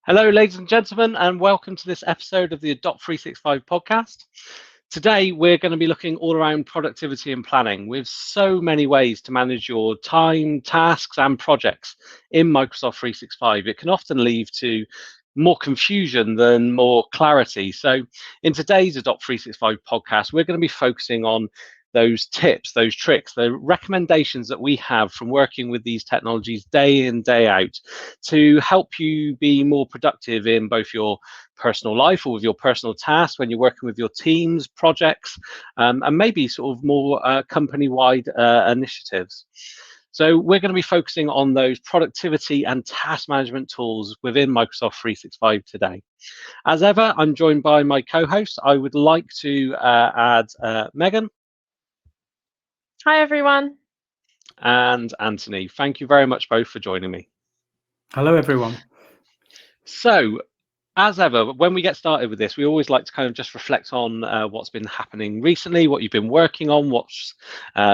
Hello, ladies and gentlemen, and welcome to this episode of the Adopt 365 podcast. Today, we're going to be looking all around productivity and planning with so many ways to manage your time, tasks, and projects in Microsoft 365. It can often lead to more confusion than more clarity. So, in today's Adopt 365 podcast, we're going to be focusing on those tips, those tricks, the recommendations that we have from working with these technologies day in, day out to help you be more productive in both your personal life or with your personal tasks when you're working with your teams, projects, and maybe sort of more company-wide initiatives. So we're going to be focusing on those productivity and task management tools within Microsoft 365 today. As ever, I'm joined by my co-host. I would like to add Megan. Hi, everyone. And Anthony. Thank you very much both for joining me. Hello, everyone. So, as ever, when we get started with this, we always like to kind of just reflect on what's been happening recently, what you've been working on, what's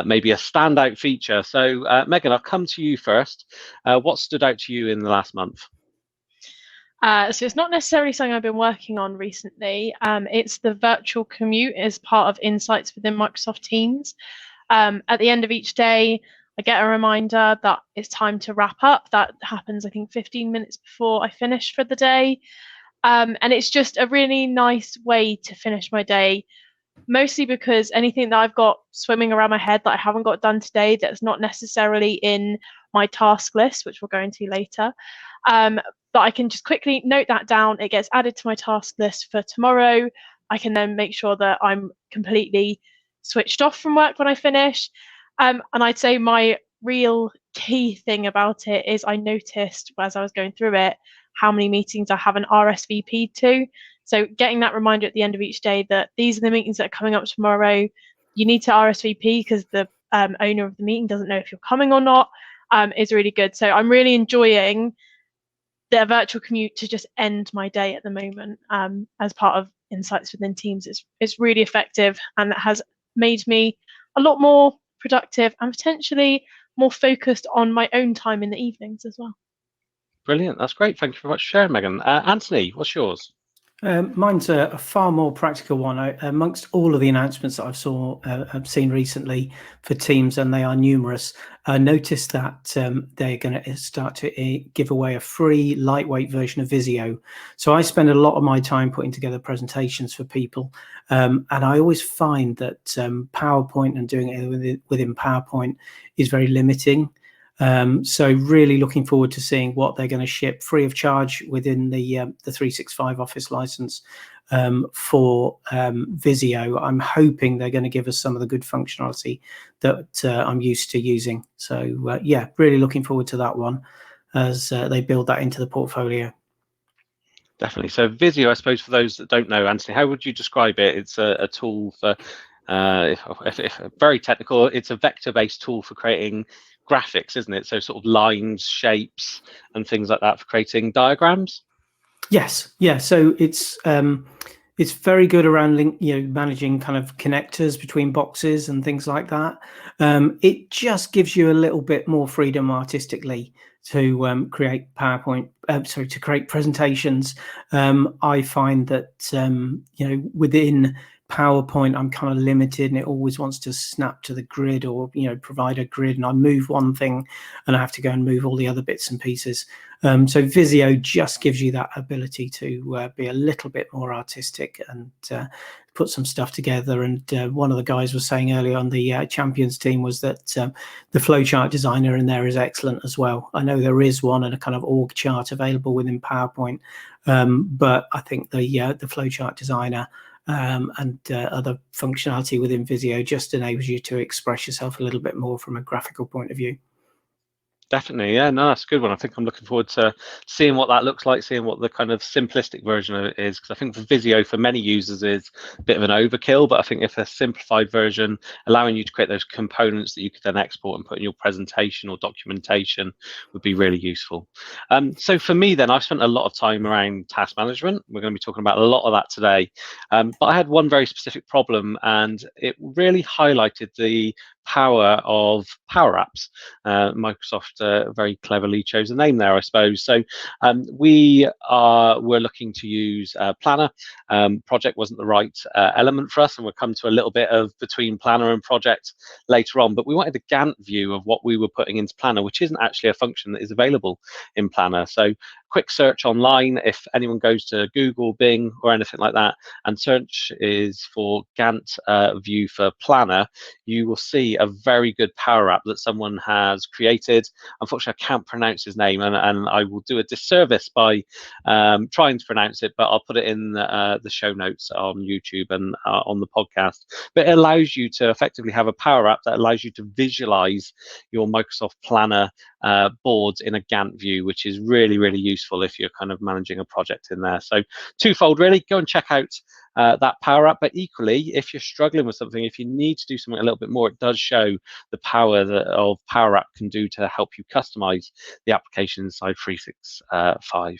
maybe a standout feature. So, Megan, I'll come to you first. What stood out to you in the last month? So it's not necessarily something I've been working on recently. It's the virtual commute as part of Insights within Microsoft Teams. At the end of each day, I get a reminder that it's time to wrap up. That happens, I think, 15 minutes before I finish for the day. And it's just a really nice way to finish my day, mostly because anything that I've got swimming around my head that I haven't got done today, that's not necessarily in my task list, which we'll go into later, that I can just quickly note that down. It gets added to my task list for tomorrow. I can then make sure that I'm completely switched off from work when I finish. And I'd say my real key thing about it is I noticed as I was going through it how many meetings I haven't RSVP'd to. So getting that reminder at the end of each day that these are the meetings that are coming up tomorrow, you need to RSVP because the owner of the meeting doesn't know if you're coming or not, is really good. So I'm really enjoying the virtual commute to just end my day at the moment as part of Insights within Teams. It's really effective, and it has made me a lot more productive and potentially more focused on my own time in the evenings as well. Brilliant. That's great. Thank you very much for sharing, Megan. Anthony, what's yours? Mine's a far more practical one. Amongst all of the announcements that I've seen recently for Teams, and they are numerous, I noticed that they're going to start to give away a free lightweight version of Visio. So I spend a lot of my time putting together presentations for people, and I always find that PowerPoint and doing it within PowerPoint is very limiting. So really looking forward to seeing what they're going to ship free of charge within the 365 Office license for Visio. I'm hoping they're going to give us some of the good functionality that I'm used to using. So yeah, really looking forward to that one as they build that into the portfolio. Definitely. So Visio, I suppose, for those that don't know, Anthony, how would you describe it? It's a tool for, if very technical, it's a vector-based tool for creating graphics, isn't it? So sort of lines, shapes, and things like that for creating diagrams. Yes, yeah. So it's very good around managing kind of connectors between boxes and things like that. It just gives you a little bit more freedom artistically to create PowerPoint. To create presentations. I find that within PowerPoint, I'm kind of limited, and it always wants to snap to the grid or provide a grid, and I move one thing and I have to go and move all the other bits and pieces. So Visio just gives you that ability to be a little bit more artistic and put some stuff together. And one of the guys was saying earlier on the Champions team was that the Flowchart Designer in there is excellent as well. I know there is one and a kind of org chart available within PowerPoint, but I think the Flowchart Designer and other functionality within Visio just enables you to express yourself a little bit more from a graphical point of view. Definitely, yeah, no, that's a good one. I think I'm looking forward to seeing what that looks like, seeing what the kind of simplistic version of it is, because I think for Visio, for many users, is a bit of an overkill, but I think if a simplified version, allowing you to create those components that you could then export and put in your presentation or documentation would be really useful. So for me then, I've spent a lot of time around task management. We're going to be talking about a lot of that today, but I had one very specific problem, and it really highlighted the power of Power Apps, Microsoft just a very cleverly chosen name there, I suppose. So we're looking to use Planner. Project wasn't the right element for us, and we'll come to a little bit of between Planner and Project later on. But we wanted a Gantt view of what we were putting into Planner, which isn't actually a function that is available in Planner. So quick search online, if anyone goes to Google, Bing, or anything like that, and search is for Gantt view for Planner, you will see a very good Power App that someone has created. Unfortunately, I can't pronounce his name, and I will do a disservice by trying to pronounce it, but I'll put it in the show notes on YouTube and on the podcast. But it allows you to effectively have a Power App that allows you to visualize your Microsoft Planner boards in a Gantt view, which is really, really useful if you're kind of managing a project in there. So twofold, really. Go and check out that Power App. But equally, if you're struggling with something, if you need to do something a little bit more, it does show the power of Power App can do to help you customize the application inside 365.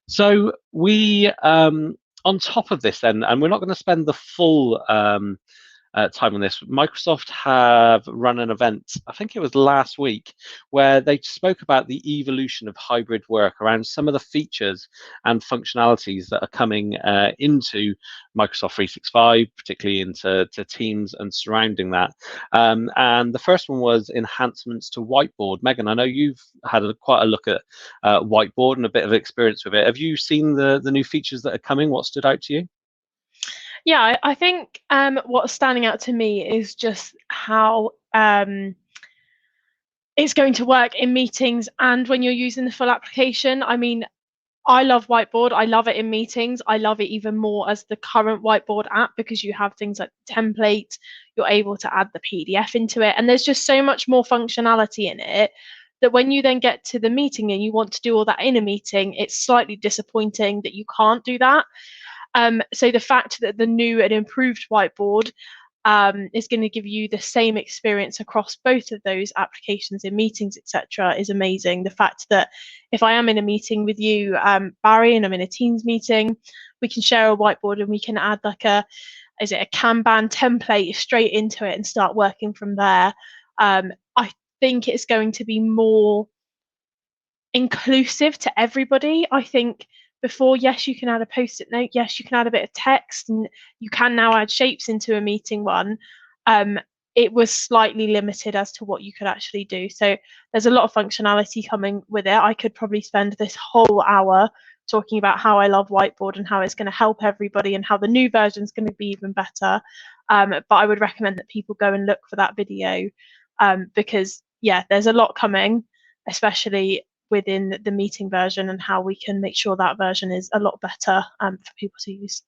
So we, on top of this then, and we're not going to spend the full time on this, Microsoft have run an event, I think it was last week, where they spoke about the evolution of hybrid work around some of the features and functionalities that are coming into Microsoft 365, particularly into Teams and surrounding that. And the first one was enhancements to Whiteboard. Megan, I know you've had quite a look at Whiteboard and a bit of experience with it. Have you seen the new features that are coming? What stood out to you? Yeah, I think what's standing out to me is just how it's going to work in meetings and when you're using the full application. I mean, I love Whiteboard. I love it in meetings. I love it even more as the current Whiteboard app because you have things like template, you're able to add the PDF into it, and there's just so much more functionality in it that when you then get to the meeting and you want to do all that in a meeting, it's slightly disappointing that you can't do that. So the fact that the new and improved Whiteboard is going to give you the same experience across both of those applications in meetings, etc., is amazing. The fact that if I am in a meeting with you, Barry, and I'm in a Teams meeting, we can share a whiteboard and we can add like a Kanban template straight into it and start working from there. I think it's going to be more inclusive to everybody. I think before, yes, you can add a post-it note, yes, you can add a bit of text, and you can now add shapes into a meeting one. It was slightly limited as to what you could actually do. So there's a lot of functionality coming with it. I could probably spend this whole hour talking about how I love Whiteboard and how it's going to help everybody and how the new version is going to be even better. But I would recommend that people go and look for that video because, yeah, there's a lot coming, especially within the meeting version, and how we can make sure that version is a lot better for people to use.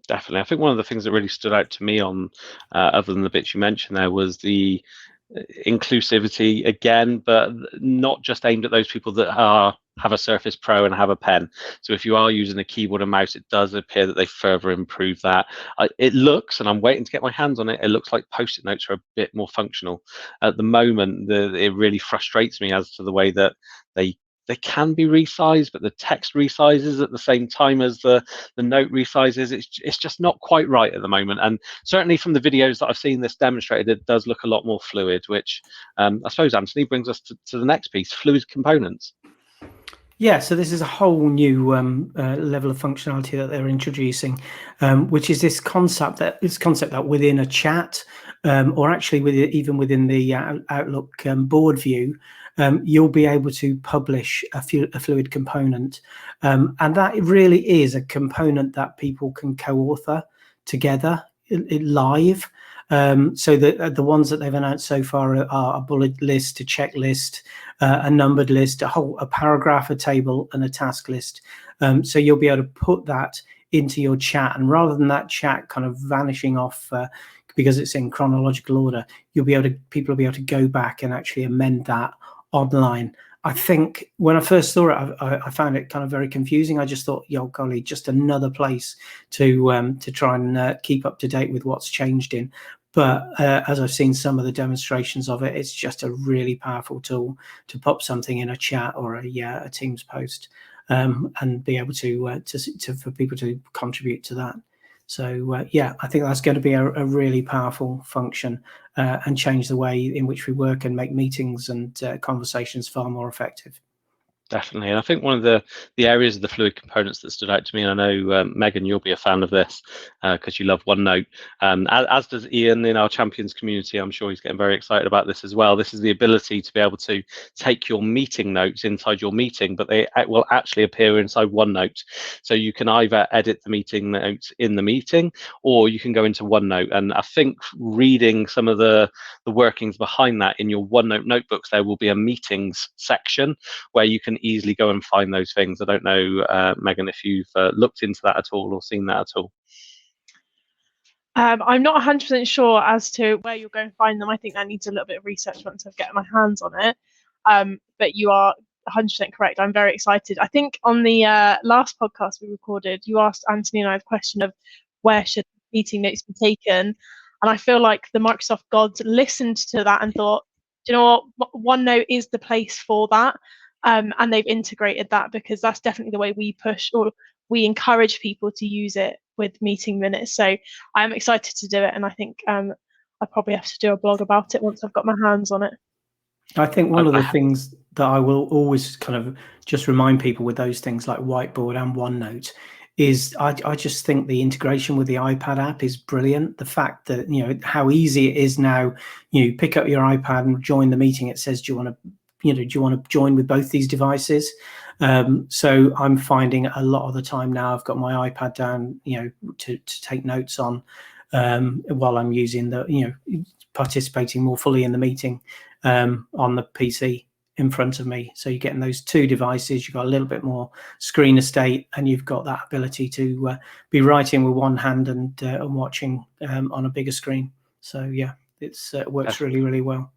Definitely. I think one of the things that really stood out to me on, other than the bits you mentioned there, was the inclusivity again, but not just aimed at those people that have a Surface Pro and have a pen. So if you are using a keyboard and mouse, it does appear that they further improve that. It looks, and I'm waiting to get my hands on it, it looks like Post-it notes are a bit more functional. At the moment, it really frustrates me as to the way that they can be resized, but the text resizes at the same time as the note resizes. It's just not quite right at the moment. And certainly from the videos that I've seen this demonstrated, it does look a lot more fluid, which I suppose, Anthony, brings us to the next piece, fluid components. Yeah, so this is a whole new level of functionality that they're introducing, which is this concept that within a chat, or actually even within the Outlook board view, you'll be able to publish a fluid component, and that really is a component that people can co-author together live. So the ones that they've announced so far are a bullet list, a checklist, a numbered list, a paragraph, a table, and a task list. So you'll be able to put that into your chat, and rather than that chat kind of vanishing off because it's in chronological order, people will be able to go back and actually amend that online. I think when I first saw it, I found it kind of very confusing. I just thought, yo, golly, just another place to try and keep up to date with what's changed in. But as I've seen some of the demonstrations of it, it's just a really powerful tool to pop something in a chat or a Teams post, and be able to for people to contribute to that. So yeah, I think that's going to be a really powerful function and change the way in which we work and make meetings and conversations far more effective. Definitely, and I think one of the areas of the fluid components that stood out to me, and I know Megan, you'll be a fan of this because you love OneNote, as does Ian in our champions community. I'm sure he's getting very excited about this as well. This is the ability to be able to take your meeting notes inside your meeting, but they will actually appear inside OneNote. So you can either edit the meeting notes in the meeting, or you can go into OneNote. And I think reading some of the workings behind that in your OneNote notebooks, there will be a meetings section where you can easily go and find those things. I don't know, Megan, if you've looked into that at all or seen that at all. I'm not 100% sure as to where you'll go and find them. I think that needs a little bit of research once I've got my hands on it. But you are 100% correct. I'm very excited. I think on the last podcast we recorded, you asked Anthony and I the question of where should meeting notes be taken. And I feel like the Microsoft gods listened to that and thought, do you know what, OneNote is the place for that. And they've integrated that because that's definitely the way we push or we encourage people to use it with meeting minutes. So I'm excited to do it, and I think I probably have to do a blog about it once I've got my hands on it. I think one of the things that I will always kind of just remind people with those things like Whiteboard and OneNote is I just think the integration with the iPad app is brilliant. The fact that, you know, how easy it is now, you pick up your iPad and join the meeting. It says, do you want to join with both these devices? So I'm finding a lot of the time now I've got my iPad down, to take notes on while I'm using participating more fully in the meeting on the PC in front of me. So you're getting those two devices, you've got a little bit more screen estate, and you've got that ability to be writing with one hand and watching on a bigger screen. So yeah, it works really, really well.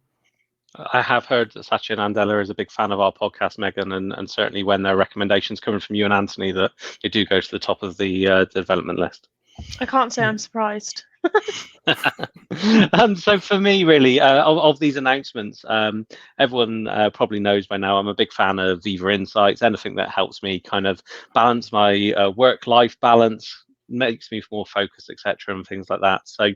I have heard that Satya Nadella is a big fan of our podcast, Megan, and certainly when there are recommendations coming from you and Anthony, that they do go to the top of the development list. I can't say I'm surprised. So for me, really, of these announcements, everyone probably knows by now I'm a big fan of Viva Insights. Anything that helps me kind of balance my work-life balance, makes me more focused, etc., and things like that. So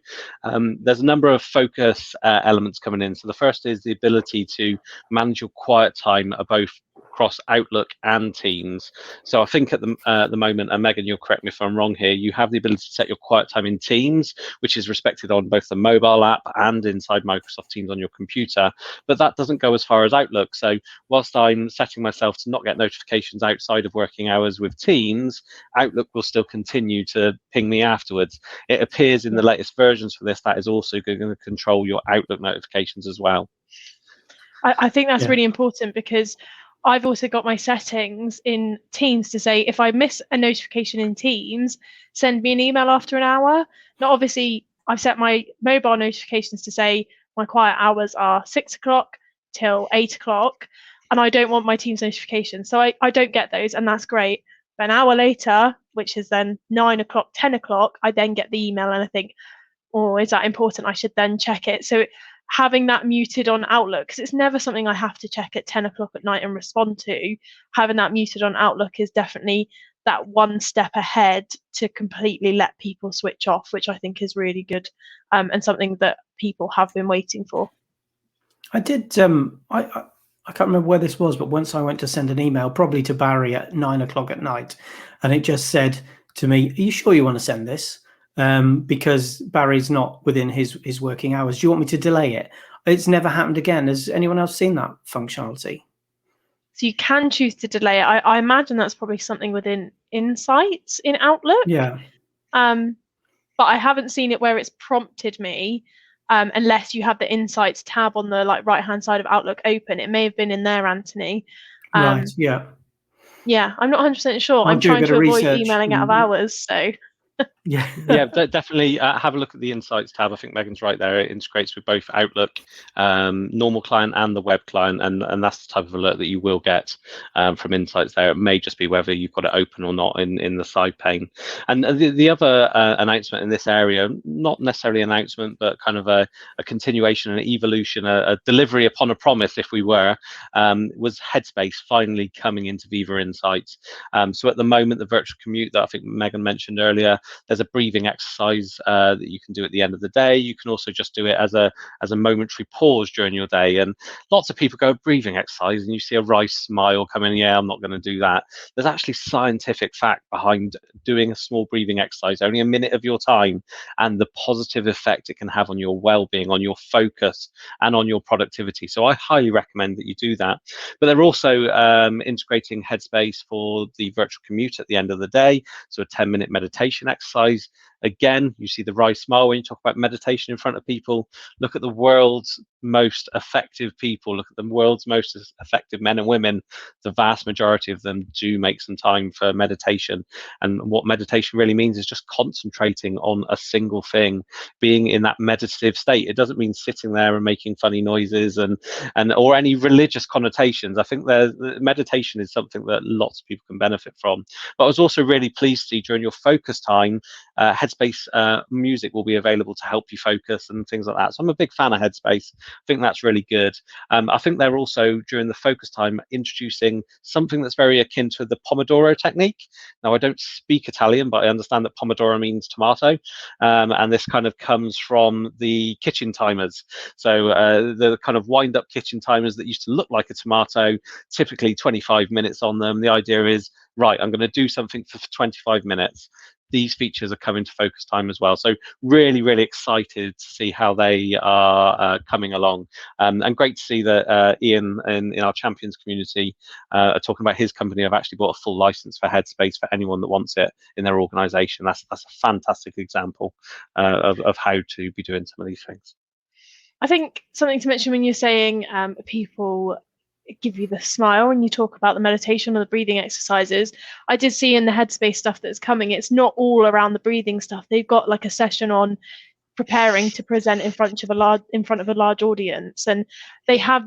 there's a number of focus elements coming in. So the first is the ability to manage your quiet time both across Outlook and Teams. So I think at the moment, and Megan, you'll correct me if I'm wrong here, you have the ability to set your quiet time in Teams, which is respected on both the mobile app and inside Microsoft Teams on your computer. But that doesn't go as far as Outlook. So whilst I'm setting myself to not get notifications outside of working hours with Teams, Outlook will still continue to ping me afterwards. It appears in the latest versions for this that is also going to control your Outlook notifications as well. I think that's really important because I've also got my settings in Teams to say if I miss a notification in Teams, send me an email after an hour. Now, obviously, I've set my mobile notifications to say my quiet hours are 6 o'clock till 8 o'clock, and I don't want my Teams notifications. So I don't get those, and that's great. But an hour later, which is then 9 o'clock, 10 o'clock, I then get the email and I think, oh, is that important? I should then check it. So having that muted on Outlook, because it's never something I have to check at 10 o'clock at night and respond to, having that muted on Outlook is definitely that one step ahead to completely let people switch off, which I think is really good and something that people have been waiting for. I did, I can't remember where this was, but once I went to send an email, probably to Barry at 9 o'clock at night, and it just said to me, are you sure you want to send this? Because Barry's not within his working hours. Do you want me to delay it? It's never happened again. Has anyone else seen that functionality? So you can choose to delay it. I imagine that's probably something within Insights in Outlook. Yeah. But I haven't seen it where it's prompted me, unless you have the Insights tab on the right-hand side of Outlook open. It may have been in there, Anthony. Right. Yeah. Yeah, I'm not 100% sure. I'm trying to avoid emailing out of hours, so. Yeah, definitely have a look at the Insights tab. I think Megan's right there. It integrates with both Outlook, normal client, and the web client, and that's the type of alert that you will get from Insights there. It may just be whether you've got it open or not in the side pane. And the other announcement in this area, not necessarily an announcement, but kind of a continuation, an evolution, a delivery upon a promise, if we were, was Headspace finally coming into Viva Insights. So at the moment, the virtual commute that I think Megan mentioned earlier, there's there's a breathing exercise that you can do at the end of the day. You can also just do it as a momentary pause during your day. And lots of people go breathing exercise, and you see a wry smile come in. Yeah, I'm not going to do that. There's actually scientific fact behind doing a small breathing exercise, only a minute of your time, and the positive effect it can have on your well-being, on your focus, and on your productivity. So I highly recommend that you do that. But they're also integrating Headspace for the virtual commute at the end of the day. So a 10-minute meditation exercise. Again, you see the wry smile when you talk about meditation in front of people. Look at the world's most effective people. Look at the world's most effective men and women. The vast majority of them do make some time for meditation. And what meditation really means is just concentrating on a single thing, being in that meditative state. It doesn't mean sitting there and making funny noises and or any religious connotations. I think meditation is something that lots of people can benefit from. But I was also really pleased to see during your focus time, Headspace music will be available to help you focus and things like that. So I'm a big fan of Headspace. I think that's really good. I think they're also, during the focus time, introducing something that's very akin to the Pomodoro technique. Now, I don't speak Italian, but I understand that Pomodoro means tomato. And this kind of comes from the kitchen timers. So the kind of wind-up kitchen timers that used to look like a tomato, typically 25 minutes on them. The idea is, right, I'm going to do something for 25 minutes. These features are coming to focus time as well. So really, really excited to see how they are coming along. And great to see that Ian in our champions community are talking about his company. I've actually bought a full license for Headspace for anyone that wants it in their organization. That's a fantastic example of how to be doing some of these things. I think something to mention when you're saying people give you the smile when you talk about the meditation or the breathing exercises. I did see in the Headspace stuff that's coming, it's not all around the breathing stuff. They've got like a session on preparing to present in front of a large audience, and they have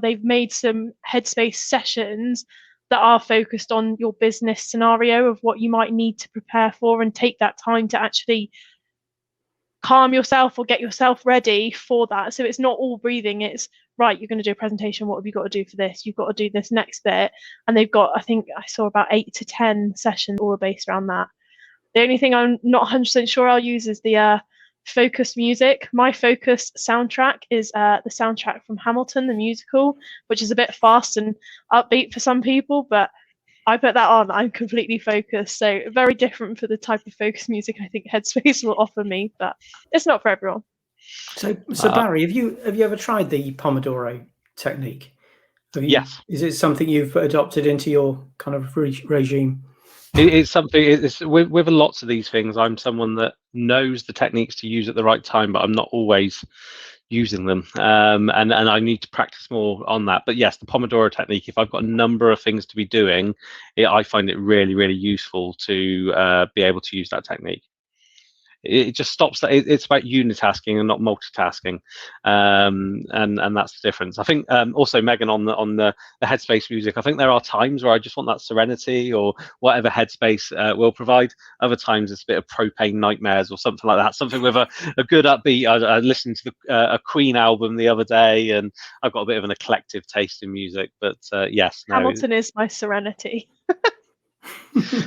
they've made some Headspace sessions that are focused on your business scenario of what you might need to prepare for, and take that time to actually calm yourself or get yourself ready for that. So it's not all breathing. It's right, you're going to do a presentation. What have you got to do for this? You've got to do this next bit. And they've got, I think I saw about 8 to 10 sessions all based around that. The only thing I'm not 100% sure I'll use is the focus music. My focus soundtrack is the soundtrack from Hamilton, the musical, which is a bit fast and upbeat for some people, but I put that on, I'm completely focused. So very different for the type of focus music I think Headspace will offer me, but it's not for everyone. So Barry, have you ever tried the Pomodoro technique? Yes. Is it something you've adopted into your kind of regime? It's something. It's with lots of these things. I'm someone that knows the techniques to use at the right time, but I'm not always using them, and I need to practice more on that. But yes, the Pomodoro technique, if I've got a number of things to be doing, I find it really, really useful to be able to use that technique. It just stops that. It's about unitasking and not multitasking, and that's the difference. I think also, Megan, on the Headspace music, I think there are times where I just want that serenity or whatever Headspace will provide. Other times it's a bit of propane nightmares or something like that, something with a good upbeat. I listened to a Queen album the other day, and I've got a bit of an eclectic taste in music. But yes, Hamilton is my serenity.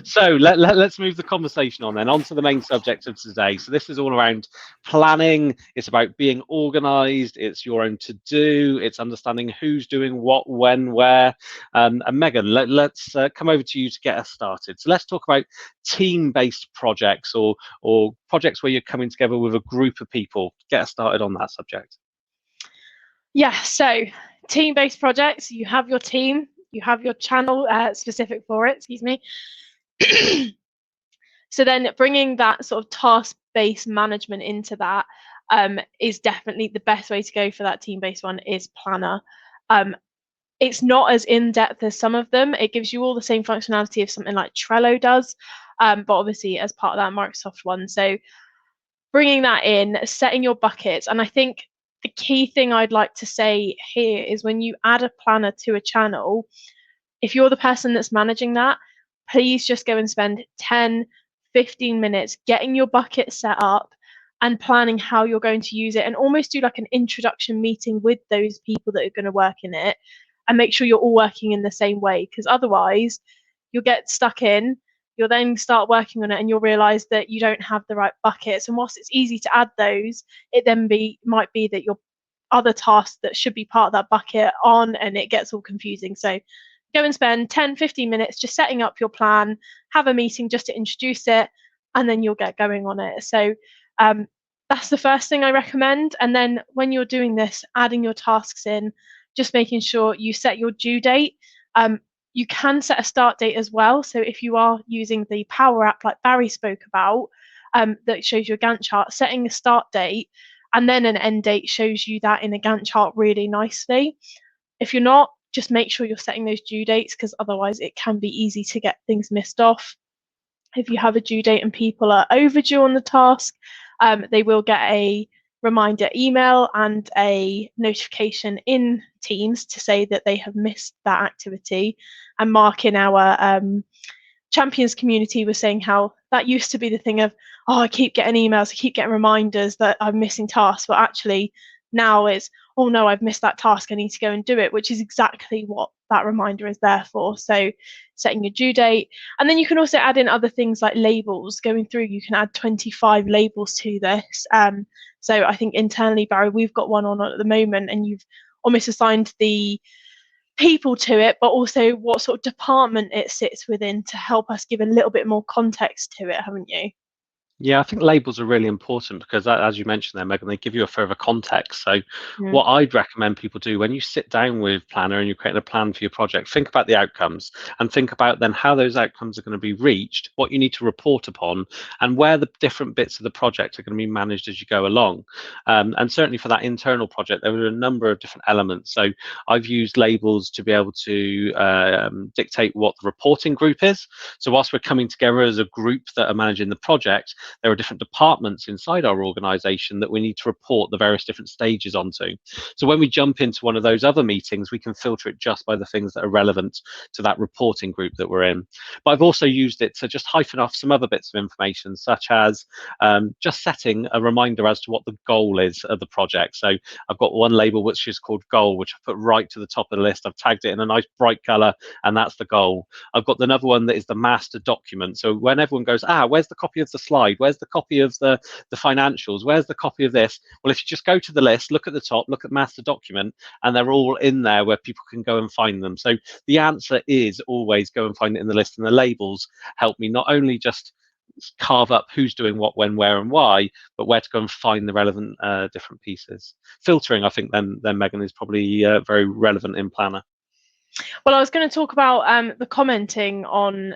So let's move the conversation on to the main subject of today. So this is all around planning. It's about being organized. It's your own to do. It's understanding who's doing what, when, where. And Megan, let's come over to you to get us started. So let's talk about team-based projects or projects where you're coming together with a group of people. Get us started on that subject. Yeah, so team-based projects, you have your team, you have your channel specific for it, excuse me. So then bringing that sort of task-based management into that is definitely the best way to go for that team-based one is Planner. It's not as in-depth as some of them. It gives you all the same functionality of something like Trello does, but obviously as part of that Microsoft one. So bringing that in, setting your buckets, and I think the key thing I'd like to say here is when you add a planner to a channel, if you're the person that's managing that, please just go and spend 10, 15 minutes getting your bucket set up and planning how you're going to use it, and almost do like an introduction meeting with those people that are going to work in it, and make sure you're all working in the same way, because otherwise you'll get stuck in, you'll then start working on it and you'll realize that you don't have the right buckets. And whilst it's easy to add those, it then might be that your other tasks that should be part of that bucket on, and it gets all confusing. So go and spend 10-15 minutes just setting up your plan, have a meeting just to introduce it, and then you'll get going on it. So that's the first thing I recommend. And then when you're doing this, adding your tasks in, just making sure you set your due date. You can set a start date as well. So if you are using the Power App like Barry spoke about, that shows you a Gantt chart, setting a start date and then an end date shows you that in a Gantt chart really nicely. If you're not, just make sure you're setting those due dates, because otherwise it can be easy to get things missed off. If you have a due date and people are overdue on the task, they will get a reminder email and a notification in Teams to say that they have missed that activity. And Mark in our Champions community was saying how that used to be the thing of, oh, I keep getting emails, I keep getting reminders that I'm missing tasks, but actually now it's, oh no, I've missed that task, I need to go and do it, which is exactly what that reminder is there for. So setting your due date. And then you can also add in other things like labels. Going through, you can add 25 labels to this. So I think internally, Barry, we've got one on at the moment, and you've almost assigned the people to it, but also what sort of department it sits within to help us give a little bit more context to it, haven't you? Yeah, I think labels are really important because, as you mentioned there, Megan, they give you a further context. So what I'd recommend people do when you sit down with Planner and you're creating a plan for your project, think about the outcomes and think about then how those outcomes are going to be reached, what you need to report upon, and where the different bits of the project are going to be managed as you go along. And certainly for that internal project, there were a number of different elements. So I've used labels to be able to dictate what the reporting group is. So whilst we're coming together as a group that are managing the project, there are different departments inside our organization that we need to report the various different stages onto. So when we jump into one of those other meetings, we can filter it just by the things that are relevant to that reporting group that we're in. But I've also used it to just hyphen off some other bits of information, such as just setting a reminder as to what the goal is of the project. So I've got one label which is called goal, which I put right to the top of the list. I've tagged it in a nice bright color, and that's the goal. I've got another one that is the master document. So when everyone goes, where's the copy of the slide? Where's the copy of the financials? Where's the copy of this? Well, if you just go to the list, look at the top, look at master document, and they're all in there where people can go and find them. So the answer is always go and find it in the list, and the labels help me not only just carve up who's doing what, when, where, and why, but where to go and find the relevant different pieces. Filtering, I think, then Megan, is probably very relevant in Planner. Well, I was going to talk about the commenting on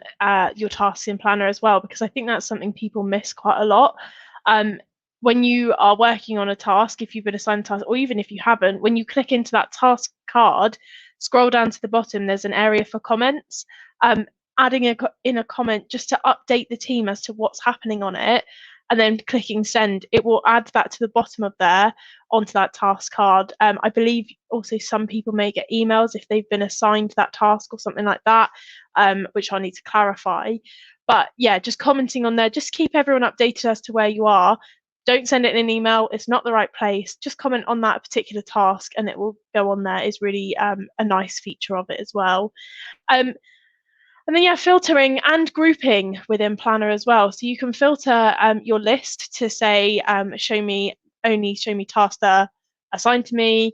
your tasks in Planner as well, because I think that's something people miss quite a lot. When you are working on a task, if you've been assigned a task, or even if you haven't, when you click into that task card, scroll down to the bottom, there's an area for comments. Adding in a comment just to update the team as to what's happening on it, and then clicking send, it will add that to the bottom of there onto that task card. I believe also some people may get emails if they've been assigned that task or something like that, which I need to clarify. But yeah, just commenting on there, just keep everyone updated as to where you are. Don't send it in an email, it's not the right place. Just comment on that particular task and it will go on there. Is really a nice feature of it as well. And then, yeah, filtering and grouping within Planner as well. So you can filter your list to say, show me tasks that are assigned to me,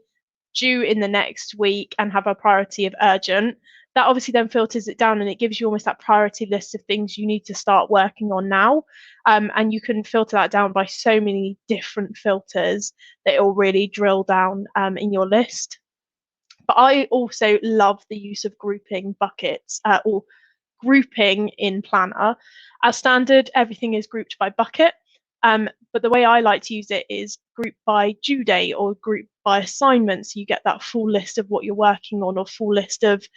due in the next week, and have a priority of urgent. That obviously then filters it down and it gives you almost that priority list of things you need to start working on now. And you can filter that down by so many different filters that it will really drill down in your list. But I also love the use of grouping buckets or grouping in Planner. As standard, everything is grouped by bucket. But the way I like to use it is group by due date or group by assignment. So you get that full list of what you're working on, or full list of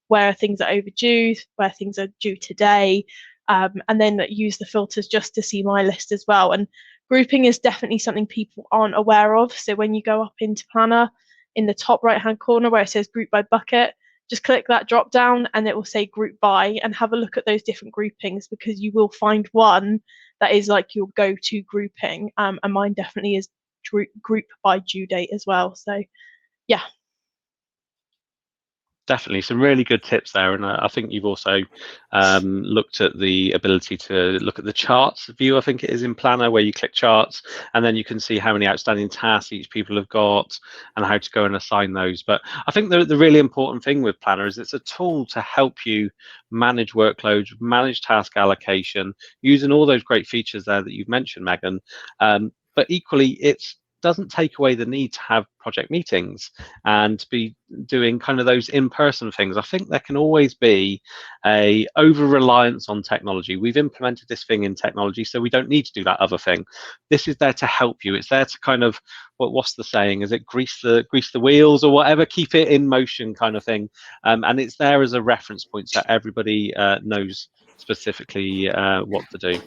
where things are overdue, where things are due today. And then use the filters just to see my list as well. And grouping is definitely something people aren't aware of. So when you go up into Planner, in the top right hand corner where it says group by bucket, just click that drop down and it will say group by, and have a look at those different groupings, because you will find one that is like your go-to grouping, and mine definitely is group by due date as well. So yeah. Definitely some really good tips there, and I think you've also looked at the ability to look at the charts view. I think it is in Planner, where you click charts and then you can see how many outstanding tasks each people have got and how to go and assign those. But I think the really important thing with Planner is it's a tool to help you manage workloads, manage task allocation, using all those great features there that you've mentioned, Megan. But equally, it doesn't take away the need to have project meetings and to be doing kind of those in-person things. I think there can always be a over-reliance on technology. We've implemented this thing in technology, so we don't need to do that other thing. This is there to help you. It's there to kind of, what's the saying? Is it grease the wheels or whatever? Keep it in motion, kind of thing. And it's there as a reference point so everybody knows specifically what to do.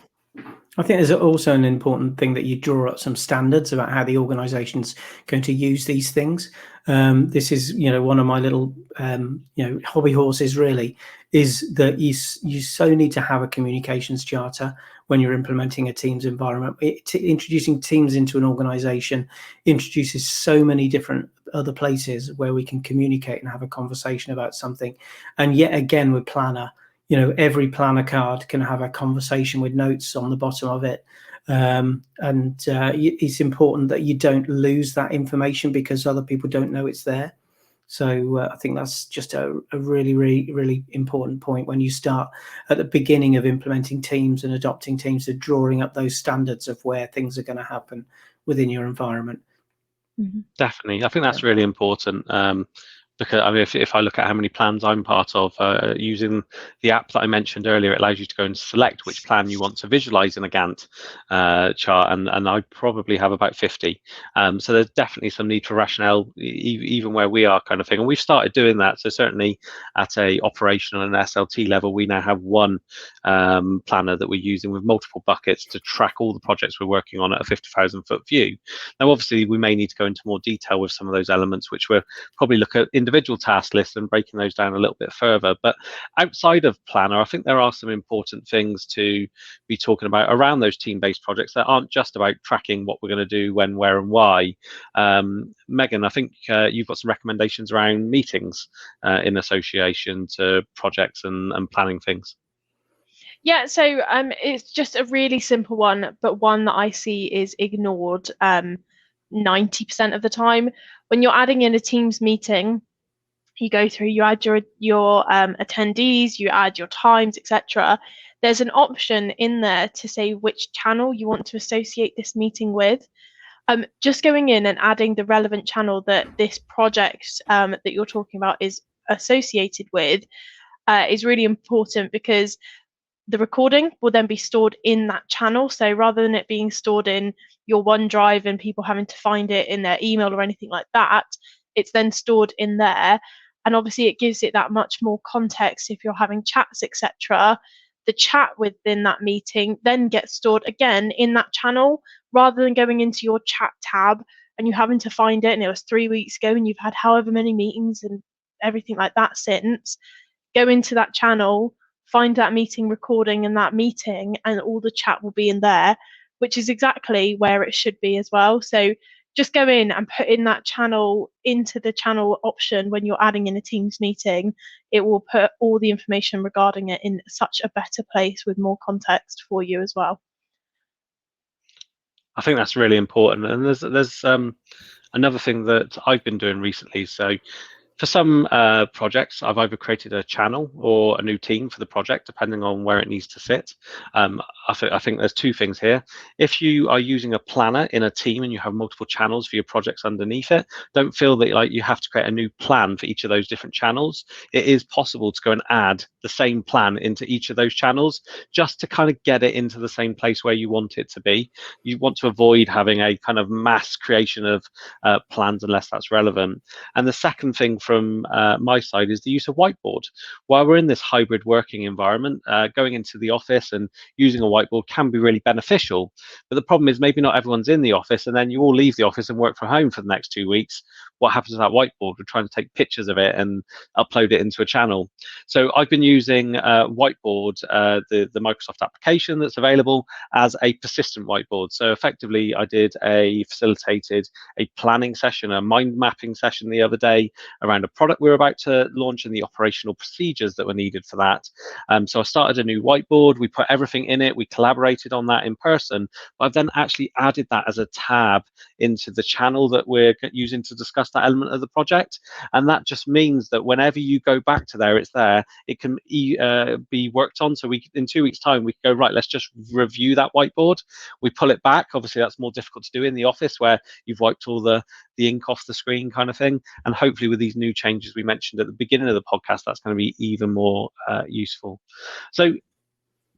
I think there's also an important thing that you draw up some standards about how the organisation's going to use these things. This is, one of my little, hobby horses really, is that you so need to have a communications charter when you're implementing a Teams environment. Introducing Teams into an organisation introduces so many different other places where we can communicate and have a conversation about something. And yet again, with Planner, every Planner card can have a conversation with notes on the bottom of it. It's important that you don't lose that information because other people don't know it's there. So I think that's just a really, really, really important point when you start at the beginning of implementing Teams and adopting Teams, to drawing up those standards of where things are going to happen within your environment. Mm-hmm. Definitely. I think that's really important. Because I mean, if I look at how many plans I'm part of, using the app that I mentioned earlier, it allows you to go and select which plan you want to visualize in a Gantt chart, and I probably have about 50. So there's definitely some need for rationale, even where we are, kind of thing. And we've started doing that. So certainly at a operational and SLT level, we now have one planner that we're using with multiple buckets to track all the projects we're working on at a 50,000 foot view. Now, obviously, we may need to go into more detail with some of those elements, which we'll probably look at individual task lists and breaking those down a little bit further. But outside of Planner, I think there are some important things to be talking about around those team-based projects that aren't just about tracking what we're going to do, when, where, and why. Megan, I think you've got some recommendations around meetings in association to projects and planning things. Yeah, so it's just a really simple one, but one that I see is ignored 90% of the time. When you're adding in a Teams meeting, you go through, you add your attendees, you add your times, etc. There's an option in there to say which channel you want to associate this meeting with. Just going in and adding the relevant channel that this project that you're talking about is associated with is really important, because the recording will then be stored in that channel. So rather than it being stored in your OneDrive and people having to find it in their email or anything like that, it's then stored in there. And obviously it gives it that much more context if you're having chats, etc. The chat within that meeting then gets stored again in that channel, rather than going into your chat tab and you having to find it and it was 3 weeks ago and you've had however many meetings and everything like that since. Go into that channel, find that meeting recording in that meeting, and all the chat will be in there, which is exactly where it should be as well. So just go in and put in that channel into the channel option when you're adding in a Teams meeting. It will put all the information regarding it in such a better place with more context for you as well. I think that's really important. And there's another thing that I've been doing recently. So for some projects, I've either created a channel or a new team for the project, depending on where it needs to sit. I think there's two things here. If you are using a planner in a team and you have multiple channels for your projects underneath it, don't feel that like you have to create a new plan for each of those different channels. It is possible to go and add the same plan into each of those channels, just to kind of get it into the same place where you want it to be. You want to avoid having a kind of mass creation of plans unless that's relevant. And the second thing from my side is the use of Whiteboard. While we're in this hybrid working environment, going into the office and using a whiteboard can be really beneficial. But the problem is maybe not everyone's in the office, and then you all leave the office and work from home for the next 2 weeks. What happens to that whiteboard? We're trying to take pictures of it and upload it into a channel. So I've been using Whiteboard, the Microsoft application that's available, as a persistent whiteboard. So effectively, I did facilitated a planning session, a mind mapping session the other day around around a product we were about to launch and the operational procedures that were needed for that. So I started a new whiteboard. We put everything in it. We collaborated on that in person. But I've then actually added that as a tab into the channel that we're using to discuss that element of the project. And that just means that whenever you go back to there, it's there. It can be worked on. So in 2 weeks' time, we can go, right, let's just review that whiteboard. We pull it back. Obviously, that's more difficult to do in the office where you've wiped all the ink off the screen kind of thing. And hopefully with these new changes we mentioned at the beginning of the podcast, that's going to be even more useful. So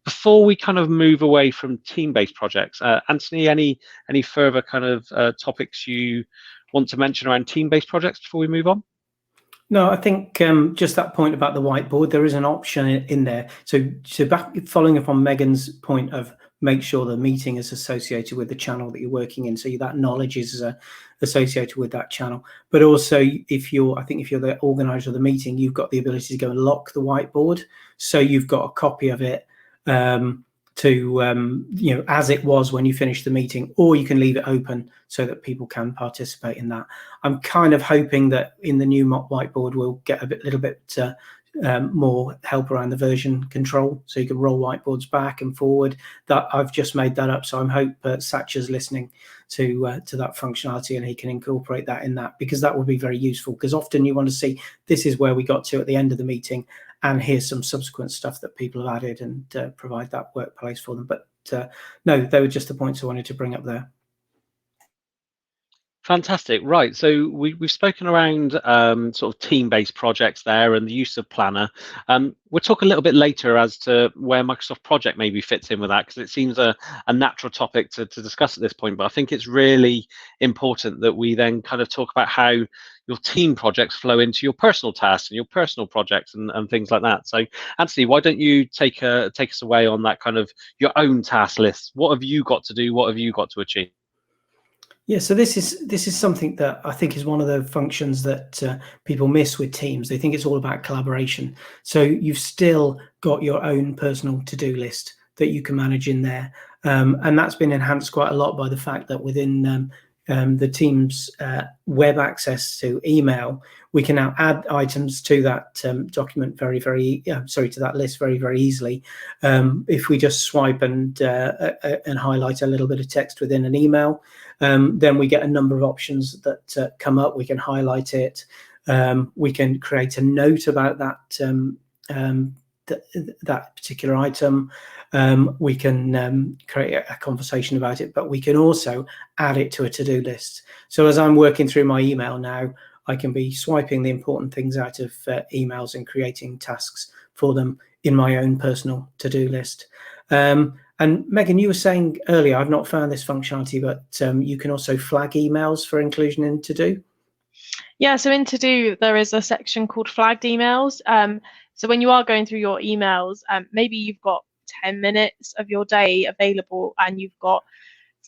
before we kind of move away from team-based projects, Anthony, any further kind of topics you want to mention around team-based projects before we move on? No, I think just that point about the whiteboard, there is an option in there. So following up on Megan's point of make sure the meeting is associated with the channel that you're working in, so that knowledge is associated with that channel. But also, if you're the organizer of the meeting, you've got the ability to go and lock the whiteboard, so you've got a copy of it as it was when you finish the meeting, or you can leave it open so that people can participate in that. I'm kind of hoping that in the new whiteboard we'll get a little bit more help around the version control, so you can roll whiteboards back and forward. That I've just made that up, so I hope Satcha's listening to that functionality and he can incorporate that in that, because that would be very useful, because often you want to see this is where we got to at the end of the meeting and here's some subsequent stuff that people have added, and provide that workplace for them. But no, they were just the points I wanted to bring up there. Fantastic. Right. So we've spoken around sort of team-based projects there and the use of Planner. We'll talk a little bit later as to where Microsoft Project maybe fits in with that, because it seems a natural topic to discuss at this point. But I think it's really important that we then kind of talk about how your team projects flow into your personal tasks and your personal projects and things like that. So Anthony, why don't you take us away on that kind of your own task list? What have you got to do? What have you got to achieve? Yeah, so this is something that I think is one of the functions that people miss with Teams. They think it's all about collaboration. So you've still got your own personal to-do list that you can manage in there. And that's been enhanced quite a lot by the fact that within the Teams web access to email, we can now add items to that document to that list very, very easily. If we just swipe and highlight a little bit of text within an email, then we get a number of options that come up. We can highlight it. We can create a note about that that particular item. We can create a conversation about it, but we can also add it to a to-do list. So as I'm working through my email now, I can be swiping the important things out of emails and creating tasks for them in my own personal to-do list. And Megan, you were saying earlier, I've not found this functionality, but you can also flag emails for inclusion in To-Do. Yeah, so in To-Do, there is a section called Flagged Emails. So when you are going through your emails, maybe you've got 10 minutes of your day available and you've got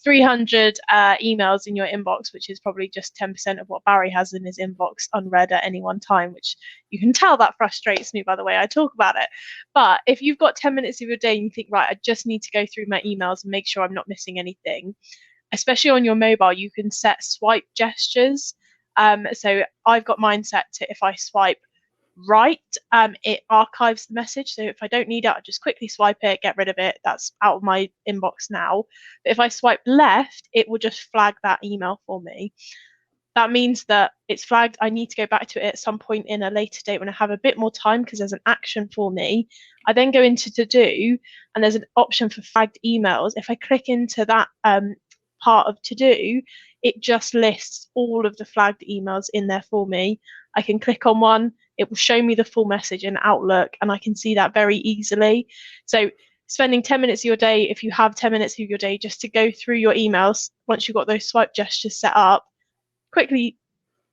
300 emails in your inbox, which is probably just 10% of what Barry has in his inbox unread at any one time, which you can tell that frustrates me by the way I talk about it. But if you've got 10 minutes of your day and you think, right, I just need to go through my emails and make sure I'm not missing anything, especially on your mobile, you can set swipe gestures. So I've got mine set to, if I swipe right, it archives the message. So if I don't need it, I just quickly swipe it, get rid of it. That's out of my inbox now. But if I swipe left, it will just flag that email for me. That means that it's flagged. I need to go back to it at some point in a later date when I have a bit more time, because there's an action for me. I then go into To-Do, and there's an option for flagged emails. If I click into that part of To-Do, it just lists all of the flagged emails in there for me. I can click on one, it will show me the full message in Outlook, and I can see that very easily. So spending 10 minutes of your day, if you have 10 minutes of your day, just to go through your emails, once you've got those swipe gestures set up, quickly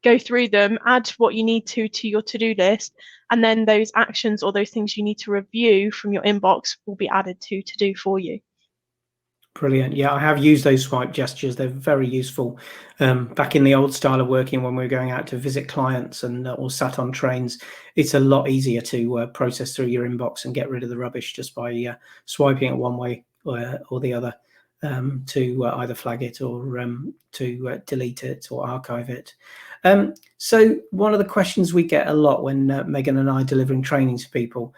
go through them, add what you need to your to-do list, and then those actions or those things you need to review from your inbox will be added to To-Do for you. Brilliant. Yeah, I have used those swipe gestures. They're very useful. Back in the old style of working, when we were going out to visit clients and or sat on trains, it's a lot easier to process through your inbox and get rid of the rubbish just by swiping it one way or the other. to either flag it or to delete it or archive it. So one of the questions we get a lot when Megan and I are delivering training to people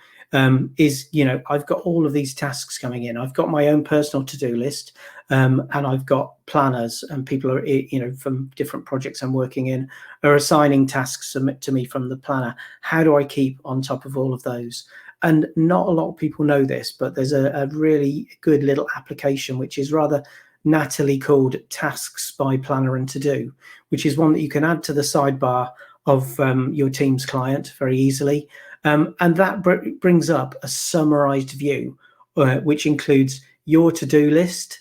is, I've got all of these tasks coming in. I've got my own personal to-do list, and I've got planners, and people are, from different projects I'm working in, are assigning tasks to me from the planner. How do I keep on top of all of those? And not a lot of people know this, but there's a really good little application which is rather nattily called Tasks by Planner and To Do, which is one that you can add to the sidebar of your Teams client very easily. And that brings up a summarized view, which includes your to-do list,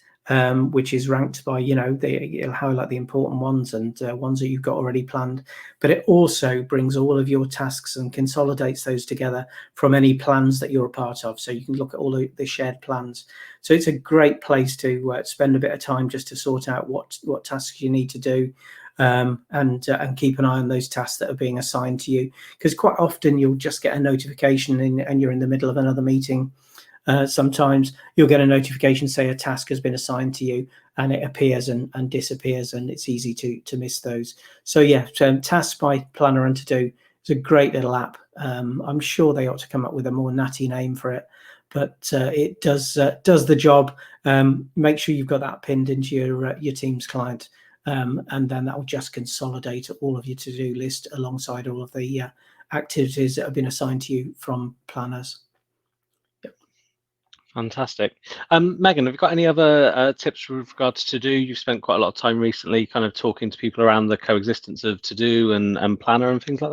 which is ranked by, it'll highlight the important ones and ones that you've got already planned. But it also brings all of your tasks and consolidates those together from any plans that you're a part of. So you can look at all the shared plans. So it's a great place to spend a bit of time just to sort out what tasks you need to do. And keep an eye on those tasks that are being assigned to you, because quite often you'll just get a notification and you're in the middle of another meeting. Sometimes you'll get a notification, say a task has been assigned to you, and it appears and disappears, and it's easy to miss those. So yeah, Tasks by Planner and To Do is a great little app. I'm sure they ought to come up with a more natty name for it, but it does the job. Make sure you've got that pinned into your Teams client, and then that will just consolidate all of your to-do list alongside all of the activities that have been assigned to you from planners. Fantastic. Megan, have you got any other tips with regards to To Do? You've spent quite a lot of time recently kind of talking to people around the coexistence of To Do and Planner and things like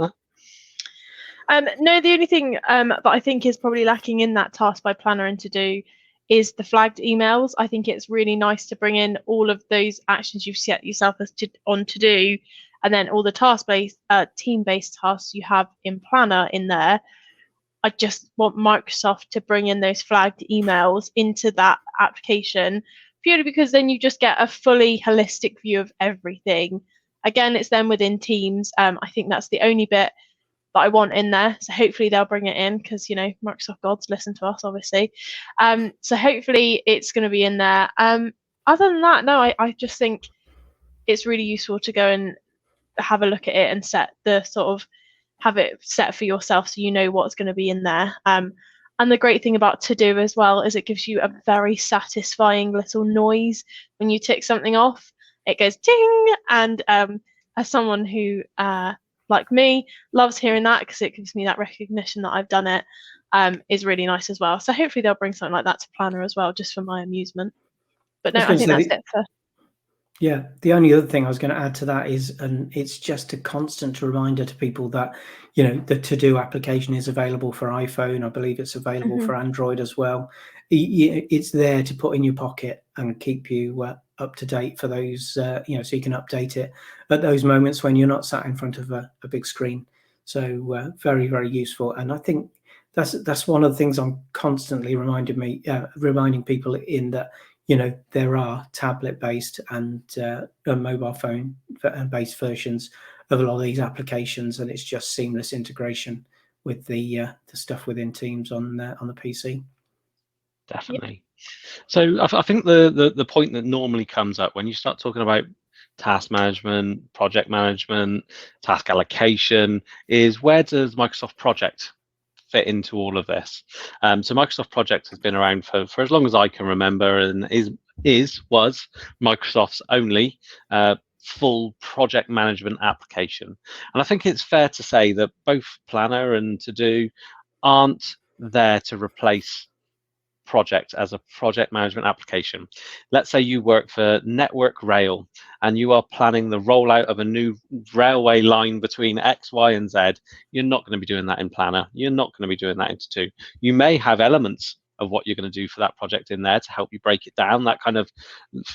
that. No, the only thing that I think is probably lacking in that Task by Planner and To Do is the flagged emails. I think it's really nice to bring in all of those actions you've set yourself on To Do, and then all the task-based, team-based tasks you have in Planner in there. I just want Microsoft to bring in those flagged emails into that application, purely because then you just get a fully holistic view of everything. Again, it's then within Teams. I think that's the only bit that I want in there. So hopefully they'll bring it in, because, Microsoft gods listen to us, obviously. So hopefully it's going to be in there. Other than that, no, I just think it's really useful to go and have a look at it and have it set for yourself, so you know what's going to be in there. And the great thing about To Do as well is it gives you a very satisfying little noise when you tick something off. It goes ding, and as someone who, like me, loves hearing that, because it gives me that recognition that I've done it, is really nice as well. So hopefully they'll bring something like that to Planner as well, just for my amusement. But no, I think that's it for... Yeah, the only other thing I was going to add to that is, and it's just a constant reminder to people that, the To Do application is available for iPhone. I believe it's available for Android as well. It's there to put in your pocket and keep you up to date for those, so you can update it at those moments when you're not sat in front of a big screen. So very, very useful. And I think that's one of the things I'm constantly reminding people in that, there are tablet-based and mobile phone-based versions of a lot of these applications, and it's just seamless integration with the stuff within Teams on the PC. Definitely. So I think the point that normally comes up when you start talking about task management, project management, task allocation is, where does Microsoft Project fit into all of this? So Microsoft Project has been around for as long as I can remember, and was Microsoft's only full project management application. And I think it's fair to say that both Planner and To Do aren't there to replace Project as a project management application. Let's say you work for Network Rail and you are planning the rollout of a new railway line between X, Y, and Z. You're not going to be doing that in Planner. You're not going to be doing that in To Do. You may have elements of what you're going to do for that project in there to help you break it down, that kind of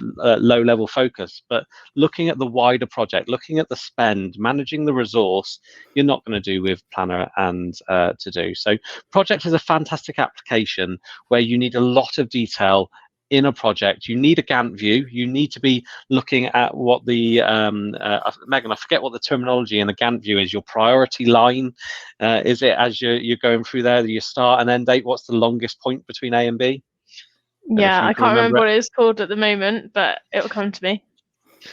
low level focus. But looking at the wider project, looking at the spend, managing the resource, you're not going to do with Planner and To Do. So Project is a fantastic application where you need a lot of detail in a project. You need a Gantt view. You need to be looking at what the Megan, I forget what the terminology in a Gantt view is. Your priority line, is it as you're going through there, your start and end date? What's the longest point between A and B? Yeah, I you can can't remember remember it. what it's called at the moment, but it'll come to me.